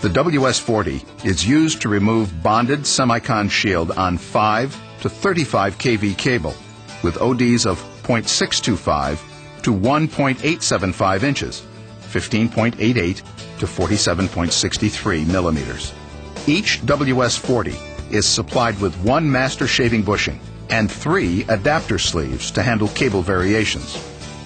The WS-40 is used to remove bonded semicon shield on 5 to 35 kV cable with ODs of 0.625 to 1.875 inches, 15.88 to 47.63 millimeters. Each WS-40 is supplied with one master shaving bushing and 3 adapter sleeves to handle cable variations.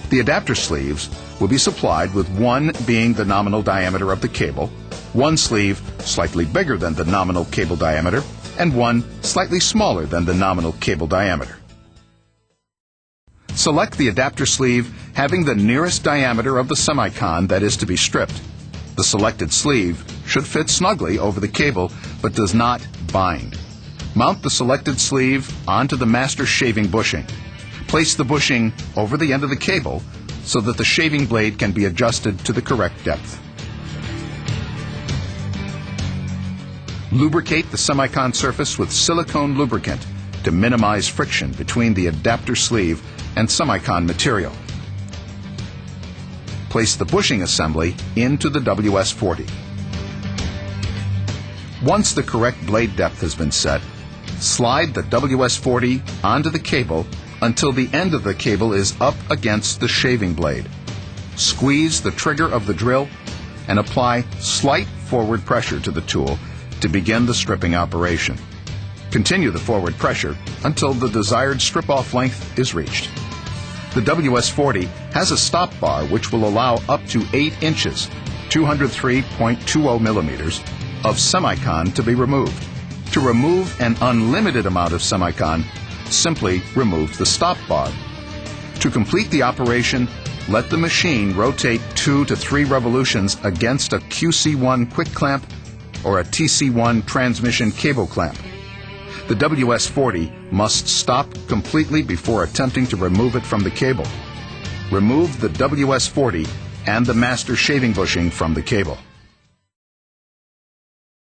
The adapter sleeves will be supplied with one being the nominal diameter of the cable, one sleeve slightly bigger than the nominal cable diameter, and one slightly smaller than the nominal cable diameter. Select the adapter sleeve having the nearest diameter of the semicon that is to be stripped. The selected sleeve should fit snugly over the cable but does not bind. Mount the selected sleeve onto the master shaving bushing. Place the bushing over the end of the cable so that the shaving blade can be adjusted to the correct depth. Lubricate the semicon surface with silicone lubricant to minimize friction between the adapter sleeve and semicon material. Place the bushing assembly into the WS-40. Once the correct blade depth has been set, slide the WS-40 onto the cable until the end of the cable is up against the shaving blade. Squeeze the trigger of the drill and apply slight forward pressure to the tool to begin the stripping operation. Continue the forward pressure until the desired strip-off length is reached. The WS-40 has a stop bar which will allow up to 8 inches, 203.20 millimeters, of semicon to be removed. To remove an unlimited amount of semicon, simply remove the stop bar. To complete the operation, let the machine rotate 2 to 3 revolutions against a QC1 quick clamp or a TC1 transmission cable clamp. The WS-40 must stop completely before attempting to remove it from the cable. Remove the WS-40 and the master shaving bushing from the cable.